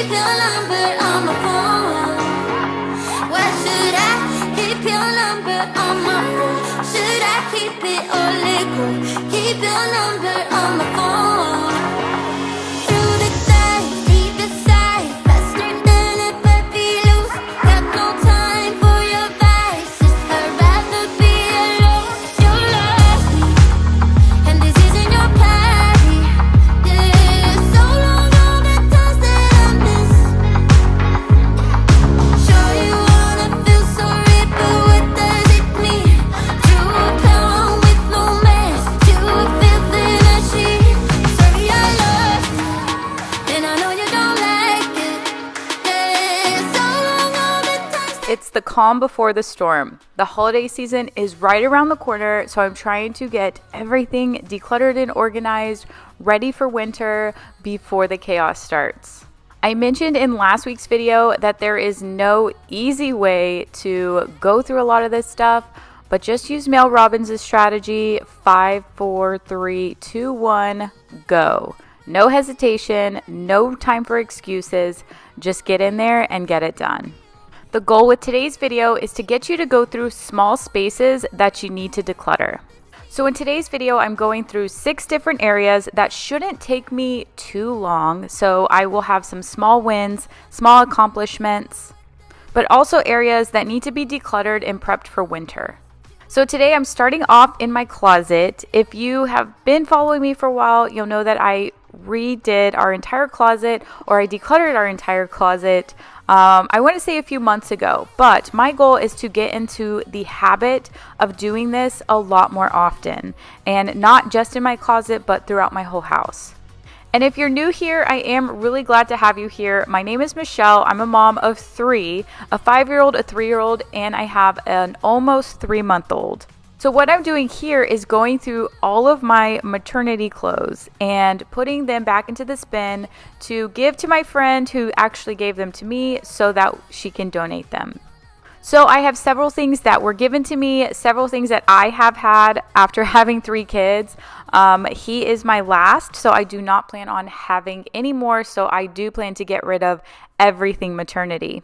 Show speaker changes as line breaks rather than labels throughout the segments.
keep your number on my phone? Where should I keep your number on my phone? Should I keep it or let go? Keep your number on my phone. Through the day, deep inside, faster than a puppy loose. Got no time for your vices. I'd rather be alone. You love me, and this isn't your party. Yeah, so long all the times that I miss. Sure you wanna feel sorry, but what does it mean? To a clown with no mess, to a filth in a sheet. Sorry I love you, and I know you don't like it. Yeah, so long all the times.
It's the calm before the storm. The holiday season is right around the corner, so I'm trying to get everything decluttered and organized, ready for winter before the chaos starts. I mentioned in last week's video that there is no easy way to go through a lot of this stuff, but just use Mel Robbins' strategy: 5, 4, 3, 2, 1, go. No hesitation, no time for excuses. Just get in there and get it done. The goal with today's video is to get you to go through small spaces that you need to declutter. So in today's video, I'm going through 6 different areas that shouldn't take me too long. So I will have some small wins, small accomplishments, but also areas that need to be decluttered and prepped for winter. So today I'm starting off in my closet. If you have been following me for a while, you'll know that I redid our entire closet, or I decluttered our entire closet. I want to say a few months ago, but my goal is to get into the habit of doing this a lot more often, and not just in my closet, but throughout my whole house. And if you're new here, I am really glad to have you here. My name is Michelle. I'm a mom of 3, a 5-year-old, a 3-year-old, and I have an almost 3-month-old. So what I'm doing here is going through all of my maternity clothes and putting them back into this bin to give to my friend who actually gave them to me so that she can donate them. So I have several things that were given to me, several things that I have had after having 3 kids. He is my last, so I do not plan on having any more. So I do plan to get rid of everything maternity.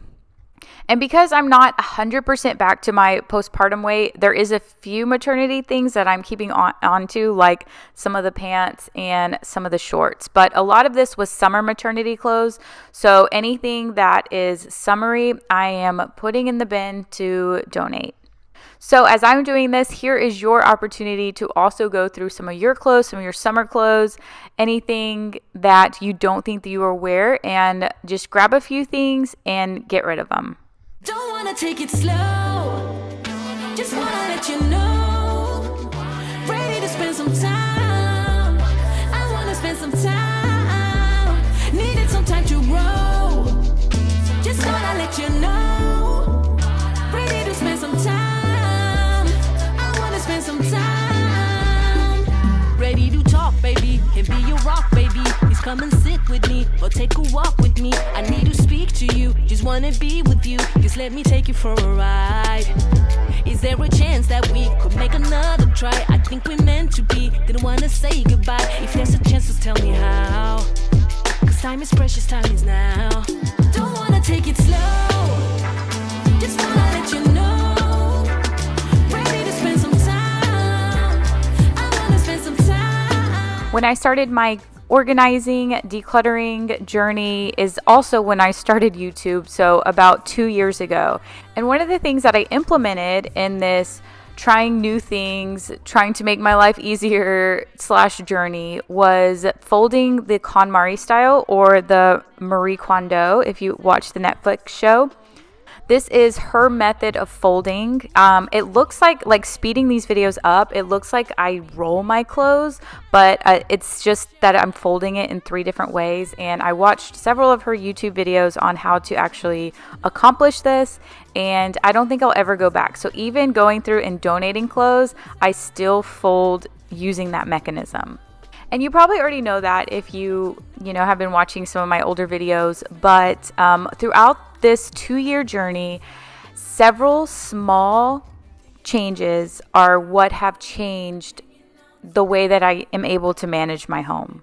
And because I'm not 100% back to my postpartum weight, there is a few maternity things that I'm keeping on to, like some of the pants and some of the shorts. But a lot of this was summer maternity clothes. So anything that is summery, I am putting in the bin to donate. So as I'm doing this, here is your opportunity to also go through some of your clothes, some of your summer clothes, anything that you don't think that you will wear, and just grab a few things and get rid of them.
Don't wanna take it slow, just wanna let you know. Ready to spend some time, I wanna spend some time. Needed some time to grow, just wanna let you know. Ready to spend some time, I wanna spend some time.
Ready to talk, baby, can be your rock, baby. Please come and sit with me, or take a walk with me. I need to speak to you, just wanna be with you. Just let me take you for a ride. Is there a chance that we could make another try? I think we're meant to be, didn't wanna say goodbye. If there's a chance, just tell me how. Cause time is precious, time is now.
Don't wanna take it slow, just wanna let you know. Ready to spend some time, I wanna spend some time.
When I started my organizing, decluttering journey is also when I started YouTube, so about 2 years ago. And one of the things that I implemented in this trying new things, trying to make my life easier / journey was folding the KonMari style, or the Marie Kondo, if you watch the Netflix show. This is her method of folding. It looks like speeding these videos up, it looks like I roll my clothes, but it's just that I'm folding it in 3 different ways. And I watched several of her YouTube videos on how to actually accomplish this, and I don't think I'll ever go back. So even going through and donating clothes, I still fold using that mechanism. And you probably already know that if you have been watching some of my older videos, but throughout this 2-year journey, several small changes are what have changed the way that I am able to manage my home.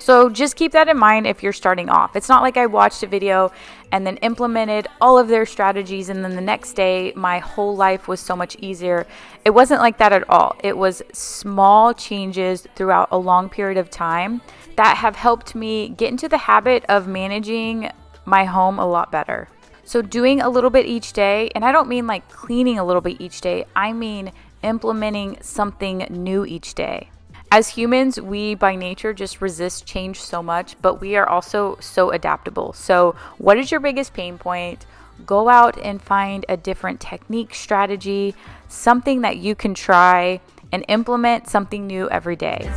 So just keep that in mind if you're starting off. It's not like I watched a video and then implemented all of their strategies and then the next day my whole life was so much easier. It wasn't like that at all. It was small changes throughout a long period of time that have helped me get into the habit of managing my home a lot better. So doing a little bit each day, and I don't mean like cleaning a little bit each day, I mean implementing something new each day. As humans, we by nature just resist change so much, but we are also so adaptable. So what is your biggest pain point? Go out and find a different technique, strategy, something that you can try and implement something new every day.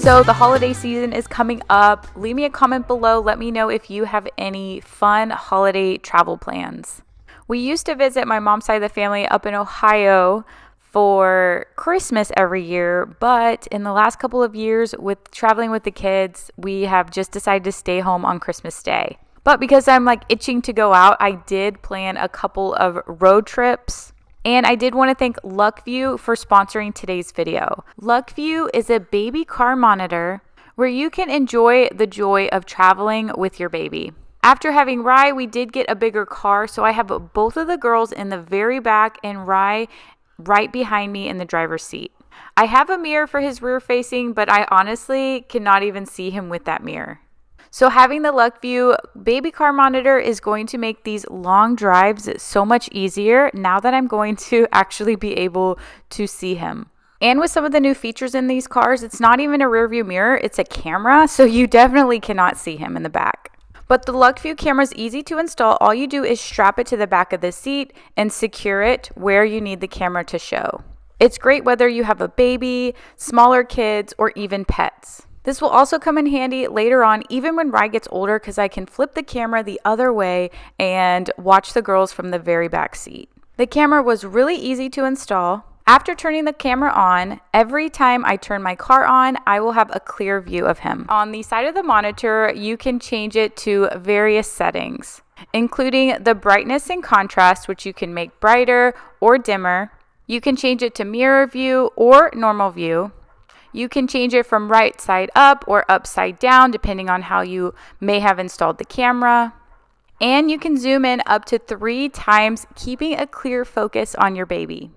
So the holiday season is coming up. Leave me a comment below. Let me know if you have any fun holiday travel plans. We used to visit my mom's side of the family up in Ohio for Christmas every year, but in the last couple of years with traveling with the kids, we have just decided to stay home on Christmas Day. But because I'm like itching to go out, I did plan a couple of road trips. And I did want to thank LuckView for sponsoring today's video. LuckView is a baby car monitor where you can enjoy the joy of traveling with your baby. After having Rye, we did get a bigger car, so I have both of the girls in the very back and Rye right behind me in the driver's seat. I have a mirror for his rear facing, but I honestly cannot even see him with that mirror. So having the LuckView baby car monitor is going to make these long drives so much easier now that I'm going to actually be able to see him. And with some of the new features in these cars, it's not even a rear view mirror, it's a camera, so you definitely cannot see him in the back. But the LuckView camera is easy to install. All you do is strap it to the back of the seat and secure it where you need the camera to show. It's great whether you have a baby, smaller kids, or even pets. This will also come in handy later on, even when Rye gets older, because I can flip the camera the other way and watch the girls from the very back seat. The camera was really easy to install. After turning the camera on, every time I turn my car on, I will have a clear view of him. On the side of the monitor, you can change it to various settings, including the brightness and contrast, which you can make brighter or dimmer. You can change it to mirror view or normal view. You can change it from right side up or upside down, depending on how you may have installed the camera. And you can zoom in up to 3 times, keeping a clear focus on your baby.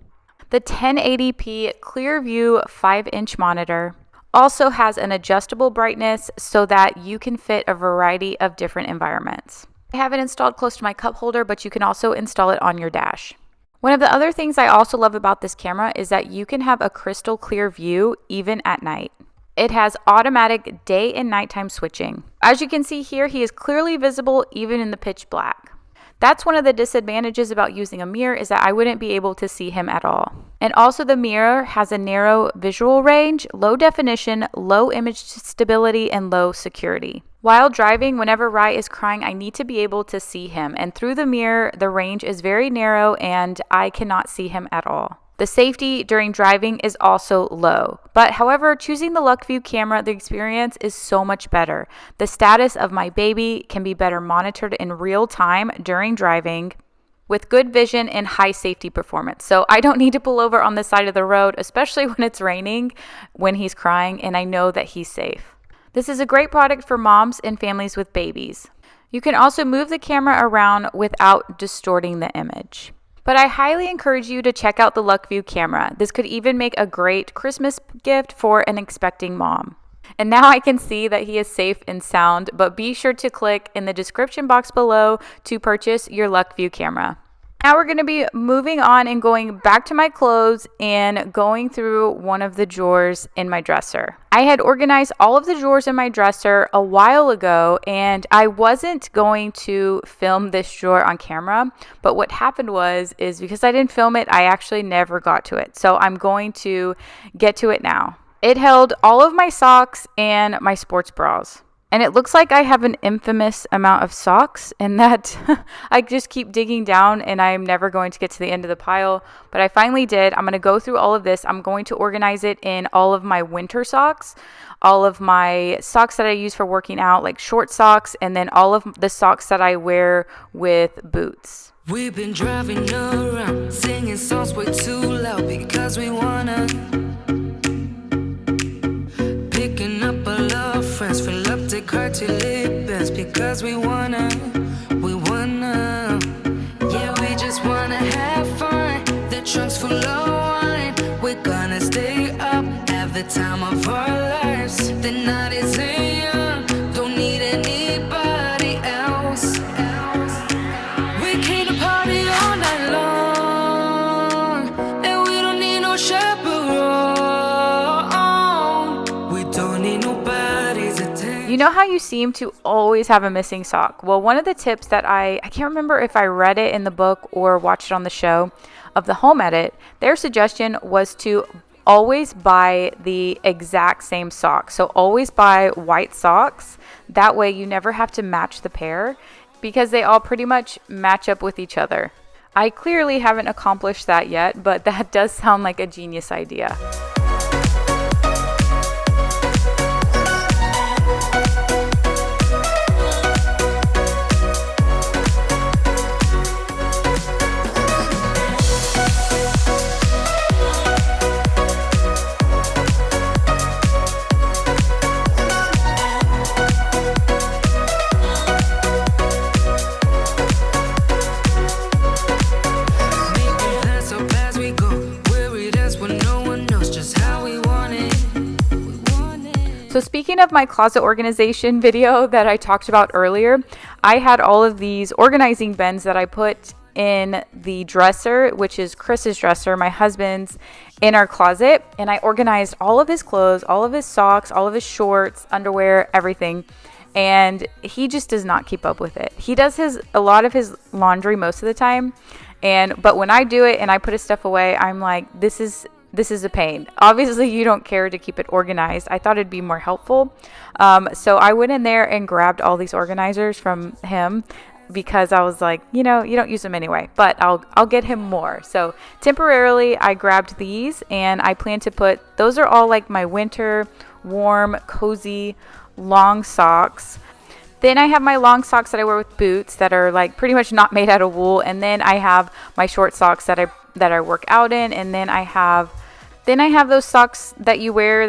The 1080p clear view 5-inch monitor also has an adjustable brightness so that you can fit a variety of different environments. I have it installed close to my cup holder, but you can also install it on your dash. One of the other things I also love about this camera is that you can have a crystal clear view even at night. It has automatic day and nighttime switching. As you can see here, he is clearly visible even in the pitch black. That's one of the disadvantages about using a mirror, is that I wouldn't be able to see him at all. And also the mirror has a narrow visual range, low definition, low image stability, and low security. While driving, whenever Rye is crying, I need to be able to see him. And through the mirror, the range is very narrow and I cannot see him at all. The safety during driving is also low. But however, choosing the LuckView camera, the experience is so much better. The status of my baby can be better monitored in real time during driving with good vision and high safety performance. So I don't need to pull over on the side of the road, especially when it's raining, when he's crying, and I know that he's safe. This is a great product for moms and families with babies. You can also move the camera around without distorting the image. But I highly encourage you to check out the LuckView camera. This could even make a great Christmas gift for an expecting mom. And now I can see that he is safe and sound, but be sure to click in the description box below to purchase your LuckView camera. Now we're going to be moving on and going back to my clothes and going through one of the drawers in my dresser. I had organized all of the drawers in my dresser a while ago, and I wasn't going to film this drawer on camera, but what happened is because I didn't film it, I actually never got to it. So I'm going to get to it now. It held all of my socks and my sports bras. And it looks like I have an infamous amount of socks in that I just keep digging down and I'm never going to get to the end of the pile. But I finally did. I'm going to go through all of this. I'm going to organize it in all of my winter socks, all of my socks that I use for working out, like short socks, and then all of the socks that I wear with boots.
We've been driving around, singing songs way too loud because we wanna. Picking up our love friends, fill up the car till it bends because we wanna. Yeah, we just wanna have fun. The trunk's full of wine. We're gonna stay up, have the time of our lives. The night is young, don't need anybody else. We came to party all night long, and we don't need no chaperone. We don't need nobody's attention.
You know how you seem to always have a missing sock? Well, one of the tips that I can't remember if I read it in the book or watched it on the show of the Home Edit, their suggestion was to always buy the exact same sock. So always buy white socks. That way you never have to match the pair because they all pretty much match up with each other. I clearly haven't accomplished that yet, but that does sound like a genius idea. So speaking of my closet organization video that I talked about earlier, I had all of these organizing bins that I put in the dresser, which is Chris's dresser, my husband's, in our closet. And I organized all of his clothes, all of his socks, all of his shorts, underwear, everything. And he just does not keep up with it. He does a lot of his laundry most of the time. But when I do it and I put his stuff away, I'm like, this is a pain. Obviously, you don't care to keep it organized. I thought it'd be more helpful. So I went in there and grabbed all these organizers from him because I was like, you don't use them anyway, but I'll get him more. So temporarily, I grabbed these and I plan to those are all like my winter, warm, cozy, long socks. Then I have my long socks that I wear with boots that are like pretty much not made out of wool. And then I have my short socks that I work out in. And then I have those socks that you wear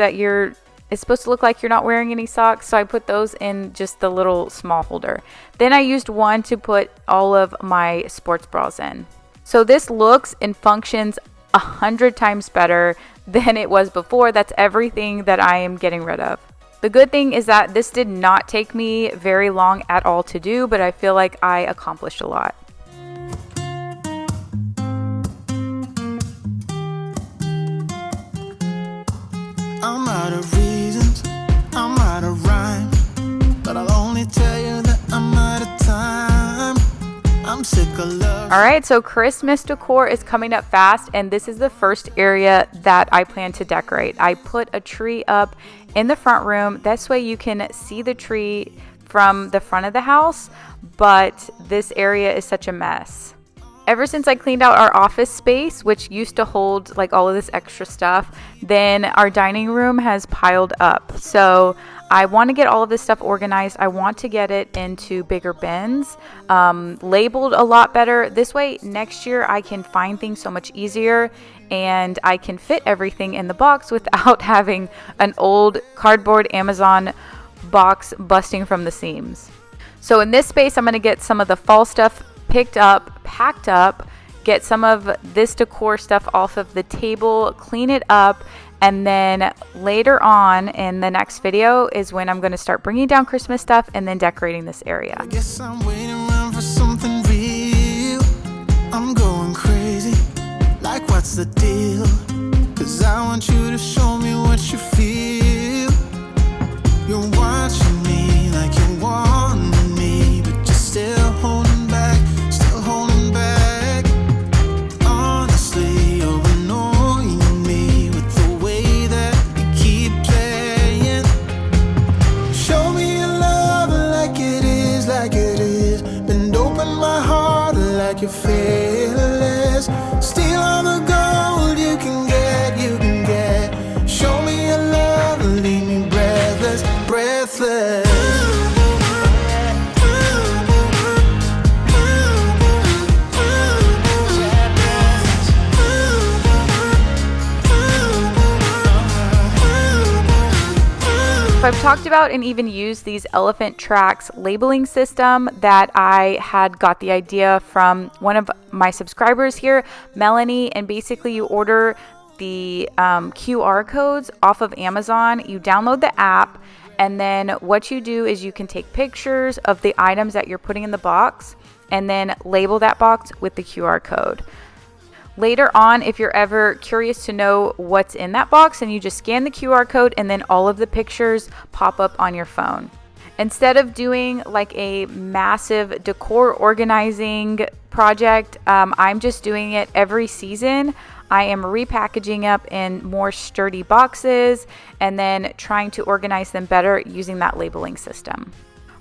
it's supposed to look like you're not wearing any socks. So I put those in just the little small holder. Then I used one to put all of my sports bras in. So this looks and functions 100 times better than it was before. That's everything that I am getting rid of. The good thing is that this did not take me very long at all to do, but I feel like I accomplished a lot.
I'm out of reasons, I'm out of rhyme, but I'll only tell you that I'm out of time. I'm sick of love.
All right, so Christmas decor is coming up fast, and this is the first area that I plan to decorate. I put a tree up in the front room. This way you can see the tree from the front of the house, but this area is such a mess. Ever since I cleaned out our office space, which used to hold like all of this extra stuff, then our dining room has piled up. So I want to get all of this stuff organized. I want to get it into bigger bins, labeled a lot better. This way next year I can find things so much easier and I can fit everything in the box without having an old cardboard Amazon box busting from the seams. So in this space, I'm going to get some of the fall stuff picked up, packed up, get some of this decor stuff off of the table, clean it up, and then later on in the next video is when I'm going to start bringing down Christmas stuff and then decorating this area.
I guess I'm waiting around for something real. I'm going crazy, like what's the deal? 'Cause I want you to show me what you feel. You're watching me like you want me, but you're still holding back, still holding back. Honestly, you're annoying me with the way that you keep playing. Show me your love.
So I've talked about and even used these elephant tracks labeling system that I had got the idea from one of my subscribers here, Melanie. And basically you order the QR codes off of Amazon, you download the app, and then what you do is you can take pictures of the items that you're putting in the box and then label that box with the QR code. Later on, if you're ever curious to know what's in that box, and you just scan the QR code and then all of the pictures pop up on your phone. Instead of doing like a massive decor organizing project, I'm just doing it every season. I am repackaging up in more sturdy boxes and then trying to organize them better using that labeling system.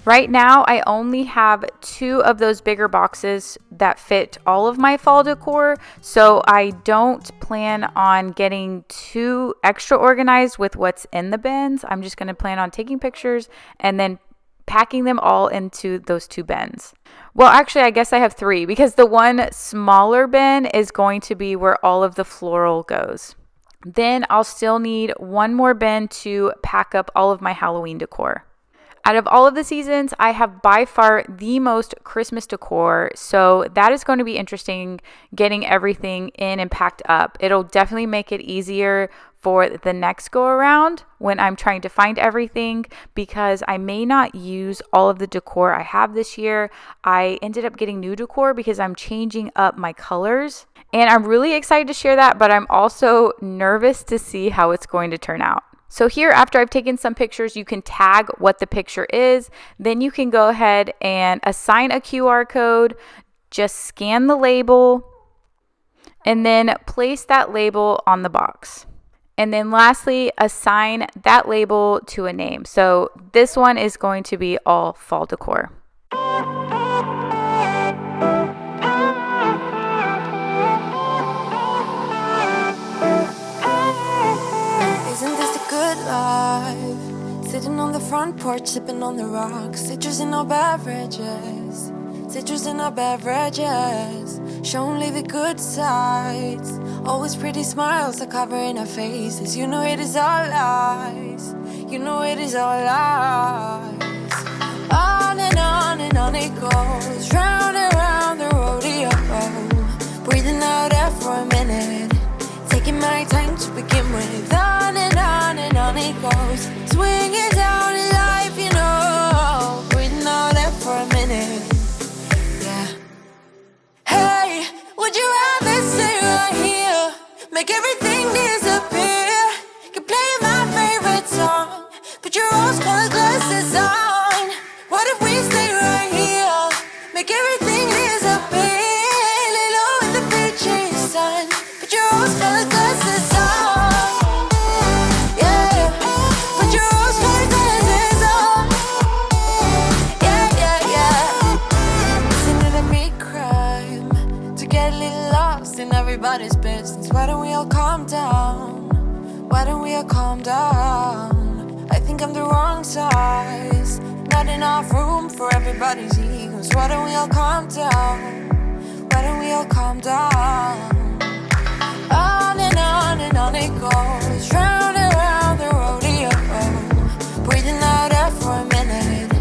Right now, I only have 2 of those bigger boxes that fit all of my fall decor, so I don't plan on getting too extra organized with what's in the bins. I'm just going to plan on taking pictures and then packing them all into those 2 bins. Well, actually, I guess I have 3 because the one smaller bin is going to be where all of the floral goes. Then I'll still need 1 more bin to pack up all of my Halloween decor. Out of all of the seasons, I have by far the most Christmas decor, so that is going to be interesting getting everything in and packed up. It'll definitely make it easier for the next go around when I'm trying to find everything, because I may not use all of the decor I have this year. I ended up getting new decor because I'm changing up my colors, and I'm really excited to share that, but I'm also nervous to see how it's going to turn out. So here, after I've taken some pictures, you can tag what the picture is. Then you can go ahead and assign a QR code, just scan the label, and then place that label on the box. And then lastly, assign that label to a name. So this one is going to be all fall decor.
Life. Sitting on the front porch, sipping on the rocks. Citrus in our beverages. Citrus in our beverages. Show only the good sides. Always pretty smiles are covering our faces. You know it is all lies. You know it is all lies. On and on it goes. Round and round the rodeo. Breathing out air for a minute. Taking my time to begin with. On it goes. Swinging down in life, you know. Breathing out there for a minute. Yeah. Hey, would you rather stay right here? Make everything disappear. Keep playing my favorite song. Put your rose-colored glasses on. What if we stay right here? Make everything disappear. Lay low in the beaching sun. Put your rose-colored glasses on. Everybody's business. Why don't we all calm down? Why don't we all calm down? I think I'm the wrong size. Not enough room for everybody's egos. Why don't we all calm down? Why don't we all calm down? On and on it goes. Round and round the rodeo. Breathing out air for a minute.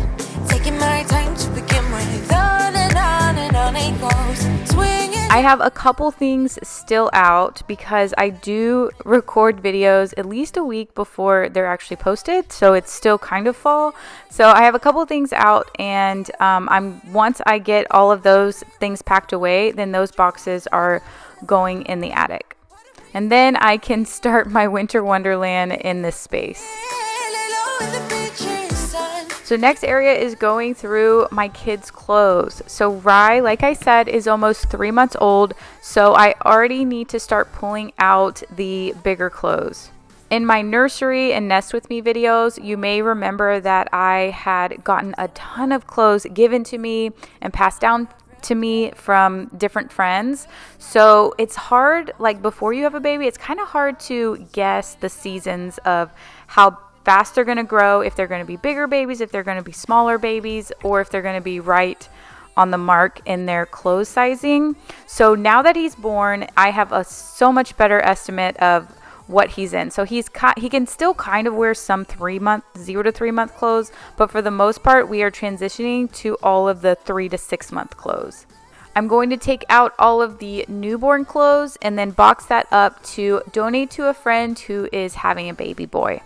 Taking my time to begin with. On and on it goes. Swinging.
I have a couple things still out because I do record videos at least a week before they're actually posted, so it's still kind of fall. So I have a couple things out, and once I get all of those things packed away, then those boxes are going in the attic, and then I can start my winter wonderland in this space. So next area is going through my kids' clothes. So Rye, like I said, is almost 3 months old, so I already need to start pulling out the bigger clothes. In my nursery and Nest With Me videos, you may remember that I had gotten a ton of clothes given to me and passed down to me from different friends. So it's hard, like before you have a baby, it's kind of hard to guess the seasons of how fast they're going to grow, if they're going to be bigger babies, if they're going to be smaller babies, or if they're going to be right on the mark in their clothes sizing. So now that he's born, I have a so much better estimate of what he's in. So he can still kind of wear some 0 to 3 month clothes, but for the most part, we are transitioning to all of the 3 to 6 month clothes. I'm going to take out all of the newborn clothes and then box that up to donate to a friend who is having a baby boy.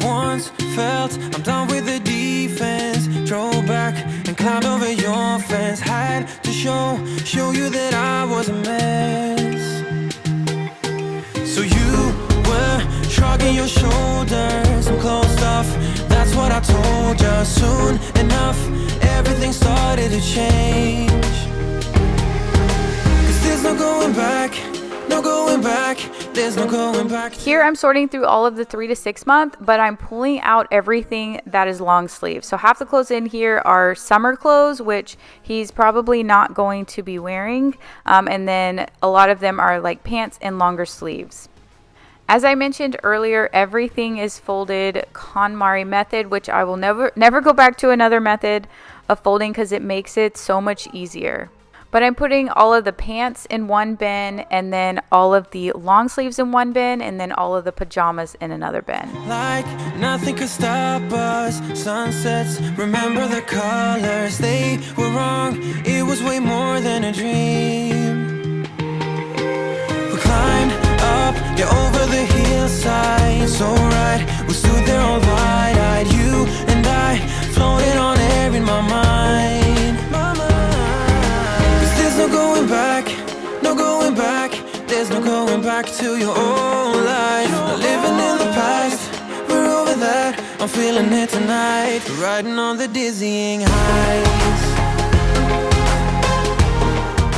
Once felt I'm done with the defense. Drove back and climbed over your fence. Had to show you that I was a mess. So you were shrugging your shoulders. I'm closed off, that's what I told you. Soon enough, everything started to change. 'Cause there's no going back. No going back, there's no going back.
Here I'm sorting through all of the 3 to 6 month, but I'm pulling out everything that is long sleeve. So half the clothes in here are summer clothes, which he's probably not going to be wearing. And then a lot of them are like pants and longer sleeves. As I mentioned earlier, everything is folded KonMari method, which I will never go back to another method of folding because it makes it so much easier. But I'm putting all of the pants in one bin, and then all of the long sleeves in one bin, and then all of the pajamas in another bin.
Like nothing could stop us. Sunsets, remember the colors. They were wrong, it was way more than a dream. We climbed up, yeah, over the hillside. So right, we stood there all wide-eyed. You and I, floating on air in my mind. No going back, no going back. There's no going back to your old life. Not living in the past, we're over that. I'm feeling it tonight, riding on the dizzying heights.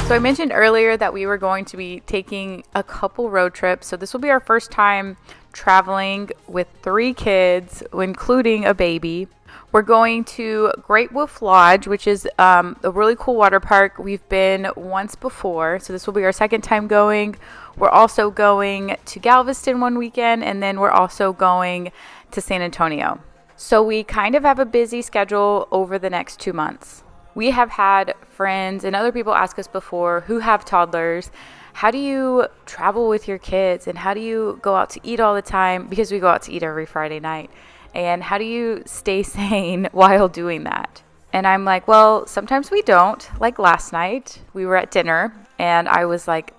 So I mentioned earlier that we were going to be taking a couple road trips. So this will be our first time traveling with 3 kids, including a baby. We're going to Great Wolf Lodge, which is a really cool water park. We've been once before, so this will be our second time going. We're also going to Galveston one weekend, and then we're also going to San Antonio. So we kind of have a busy schedule over the next 2 months. We have had friends and other people ask us before who have toddlers, how do you travel with your kids, and how do you go out to eat all the time? Because we go out to eat every Friday night. And how do you stay sane while doing that? And I'm like, well, sometimes we don't. Like last night, we were at dinner, and I was like,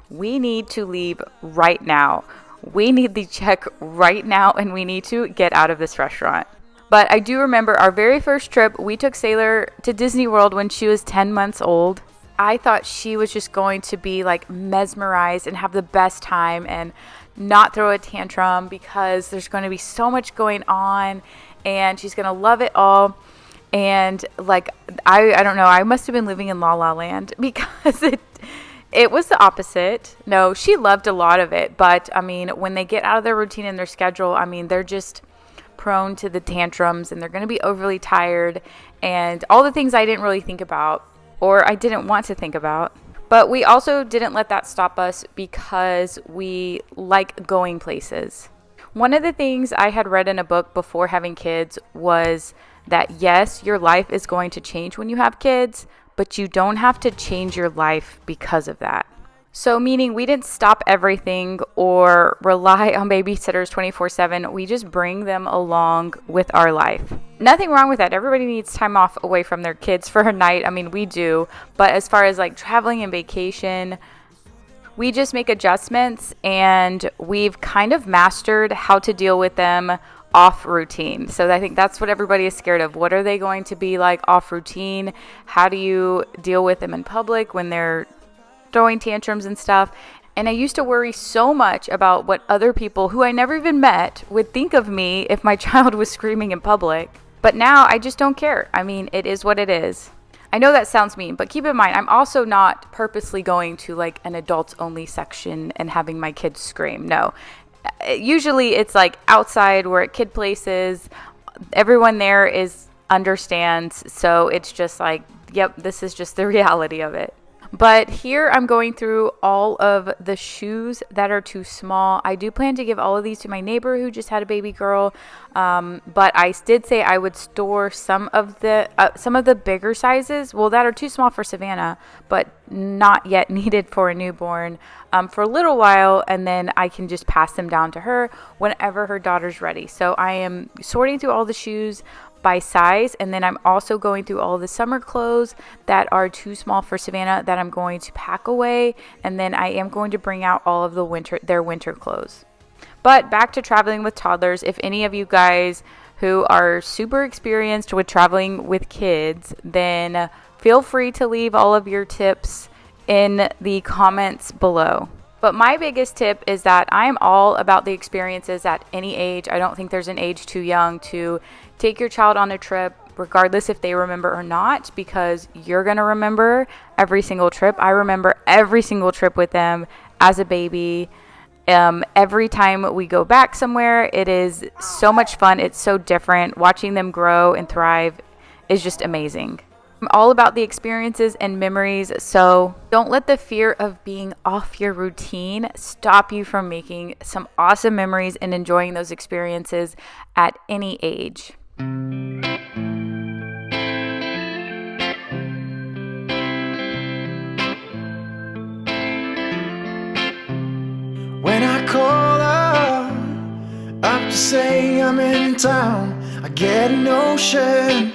we need to leave right now. We need the check right now, and we need to get out of this restaurant. But I do remember our very first trip, we took Sailor to Disney World when she was 10 months old. I thought she was just going to be like mesmerized and have the best time and not throw a tantrum because there's going to be so much going on and she's going to love it all. And like, I don't know, I must have been living in La La Land because it was the opposite. No, she loved a lot of it. But I mean, when they get out of their routine and their schedule, I mean, they're just prone to the tantrums and they're going to be overly tired and all the things I didn't really think about or I didn't want to think about. But we also didn't let that stop us because we like going places. One of the things I had read in a book before having kids was that yes, your life is going to change when you have kids, but you don't have to change your life because of that. So meaning we didn't stop everything or rely on babysitters 24/7. We just bring them along with our life. Nothing wrong with that. Everybody needs time off away from their kids for a night. I mean, we do. But as far as like traveling and vacation, we just make adjustments and we've kind of mastered how to deal with them off routine. So I think that's what everybody is scared of. What are they going to be like off routine? How do you deal with them in public when they're throwing tantrums and stuff? And I used to worry so much about what other people who I never even met would think of me if my child was screaming in public. But now I just don't care. I mean, it is what it is. I know that sounds mean, but keep in mind, I'm also not purposely going to like an adults only section and having my kids scream. No. Usually it's like outside, we're at kid places. Everyone there understands. So it's just like, yep, this is just the reality of it. But here I'm going through all of the shoes that are too small. I do plan to give all of these to my neighbor who just had a baby girl. But I did say I would store some of the bigger sizes, well, that are too small for Savannah, but not yet needed for a newborn, for a little while, and then I can just pass them down to her whenever her daughter's ready. So I am sorting through all the shoes by size, and then I'm also going through all the summer clothes that are too small for Savannah that I'm going to pack away, and then I am going to bring out all of their winter clothes. But back to traveling with toddlers. If any of you guys who are super experienced with traveling with kids, then feel free to leave all of your tips in the comments below. But my biggest tip is that I'm all about the experiences at any age. I don't think there's an age too young to take your child on a trip, regardless if they remember or not, because you're going to remember every single trip. I remember every single trip with them as a baby. Every time we go back somewhere, it is so much fun. It's so different. Watching them grow and thrive is just amazing. I'm all about the experiences and memories, so don't let the fear of being off your routine stop you from making some awesome memories and enjoying those experiences at any age.
When I call her up to say I'm in town, I get a notion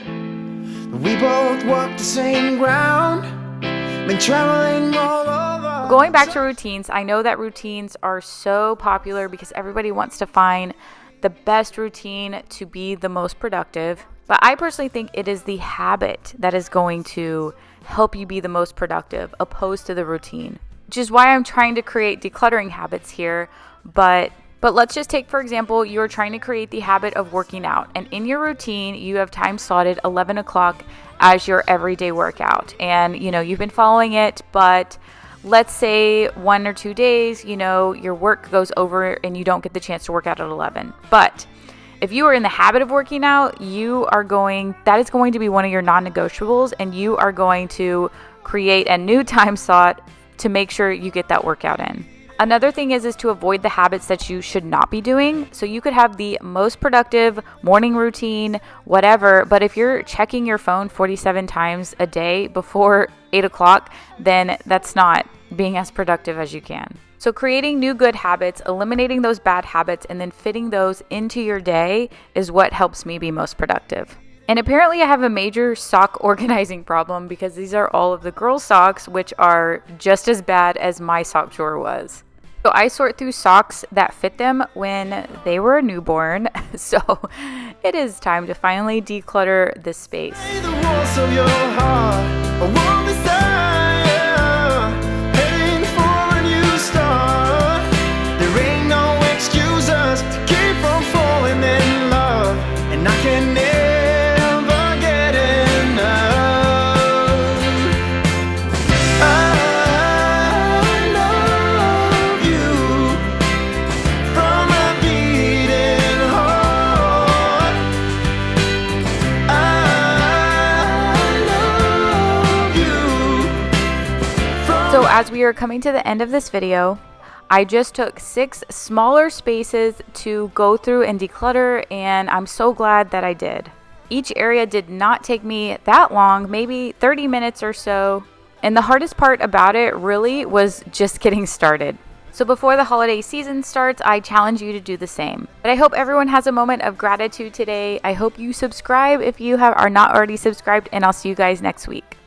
that we both walk the same ground. Been traveling all over.
Going back to routines, I know that routines are so popular because everybody wants to find the best routine to be the most productive. But I personally think it is the habit that is going to help you be the most productive opposed to the routine, which is why I'm trying to create decluttering habits here. But let's just take, for example, you're trying to create the habit of working out, and in your routine, you have time slotted 11 o'clock as your everyday workout. And, you've been following it, but let's say 1 or 2 days, your work goes over and you don't get the chance to work out at 11. But if you are in the habit of working out, that is going to be one of your non-negotiables, and you are going to create a new time slot to make sure you get that workout in. Another thing is to avoid the habits that you should not be doing. So you could have the most productive morning routine, whatever, but if you're checking your phone 47 times a day before 8 o'clock, then that's not being as productive as you can. So creating new good habits, eliminating those bad habits, and then fitting those into your day is what helps me be most productive. And apparently I have a major sock organizing problem because these are all of the girls' socks, which are just as bad as my sock drawer was. So I sort through socks that fit them when they were a newborn. So it is time to finally declutter this space.
The walls of your heart, a warm desire, heading for a new start. There ain't no excuses to keep from falling in love, and I can never get enough. I love you from a beating heart.
So as we are coming to the end of this video, I just took 6 smaller spaces to go through and declutter, and I'm so glad that I did. Each area did not take me that long, maybe 30 minutes or so. And the hardest part about it really was just getting started. So before the holiday season starts, I challenge you to do the same. But I hope everyone has a moment of gratitude today. I hope you subscribe if you are not already subscribed, and I'll see you guys next week.